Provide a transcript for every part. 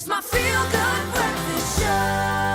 It's my feel-good breakfast show.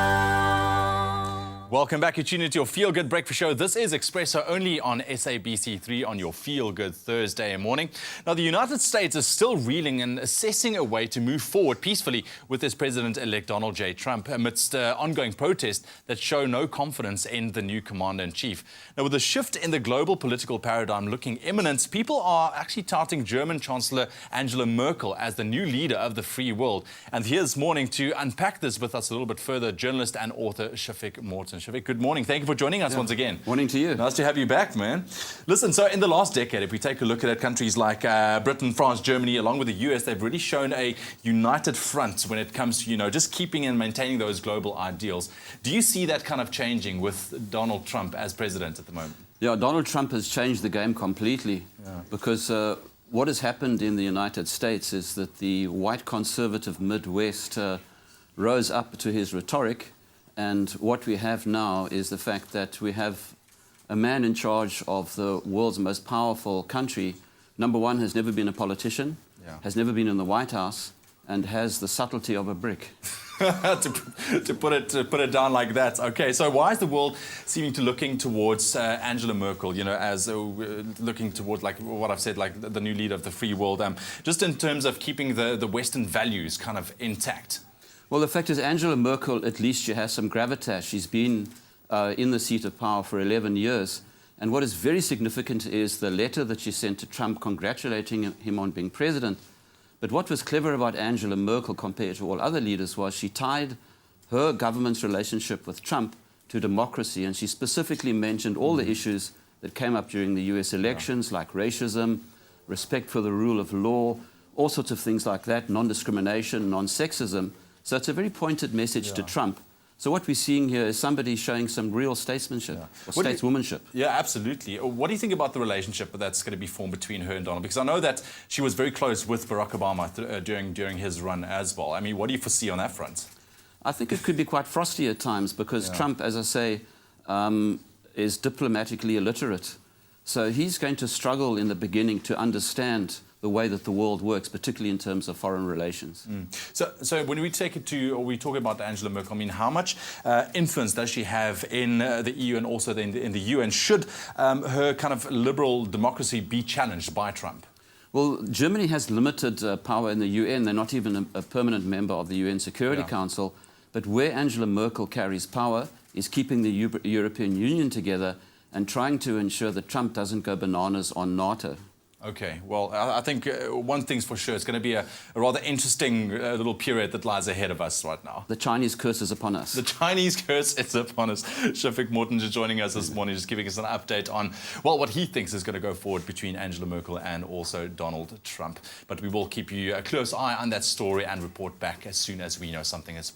Welcome back. You're tuning into your Feel Good Breakfast Show. This is Expresso, only on SABC3 on your Feel Good Thursday morning. Now, the United States is still reeling and assessing a way to move forward peacefully with its President-elect Donald J. Trump amidst ongoing protests that show no confidence in the new commander-in-chief. Now, with a shift in the global political paradigm looking imminent, people are actually touting German Chancellor Angela Merkel as the new leader of the free world. And here this morning to unpack this with us a little bit further, journalist and author Shafiq Morton. Shafiq, good morning. Thank you for joining us once again. Morning to you. Nice to have you back, man. Listen, so in the last decade, if we take a look at countries like Britain, France, Germany, along with the US, they've really shown a united front when it comes to, just keeping and maintaining those global ideals. Do you see that kind of changing with Donald Trump as president at the moment? Yeah, Donald Trump has changed the game completely because what has happened in the United States is that the white conservative Midwest rose up to his rhetoric. And what we have now is the fact that we have a man in charge of the world's most powerful country. Number one, has never been a politician, has never been in the White House, and has the subtlety of a brick. to put it down like that. Okay, so why is the world seeming to looking towards Angela Merkel, as looking towards, like what I've said, like the new leader of the free world, just in terms of keeping the Western values kind of intact? Well, the fact is, Angela Merkel, at least she has some gravitas. She's been in the seat of power for 11 years. And what is very significant is the letter that she sent to Trump congratulating him on being president. But what was clever about Angela Merkel compared to all other leaders was she tied her government's relationship with Trump to democracy. And she specifically mentioned all the issues that came up during the US elections, like racism, respect for the rule of law, all sorts of things like that, non-discrimination, non-sexism. So it's a very pointed message to Trump. So what we're seeing here is somebody showing some real statesmanship or stateswomanship. Yeah, absolutely. What do you think about the relationship that's going to be formed between her and Donald? Because I know that she was very close with Barack Obama during his run as well. I mean, what do you foresee on that front? I think it could be quite frosty at times because Trump, as I say, is diplomatically illiterate. So he's going to struggle in the beginning to understand the way that the world works, particularly in terms of foreign relations. So when we take it to, or we talk about Angela Merkel, I mean, how much influence does she have in the EU and also in the UN? Should her kind of liberal democracy be challenged by Trump? Well, Germany has limited power in the UN. They're not even a permanent member of the UN Security Council. But where Angela Merkel carries power is keeping the European Union together and trying to ensure that Trump doesn't go bananas on NATO. Okay, well, I think one thing's for sure, it's going to be a rather interesting little period that lies ahead of us right now. The Chinese curse is upon us. The Chinese curse is upon us. Shafiq Morton is joining us this morning, just giving us an update on, well, what he thinks is going to go forward between Angela Merkel and also Donald Trump. But we will keep you a close eye on that story and report back as soon as we know something as well.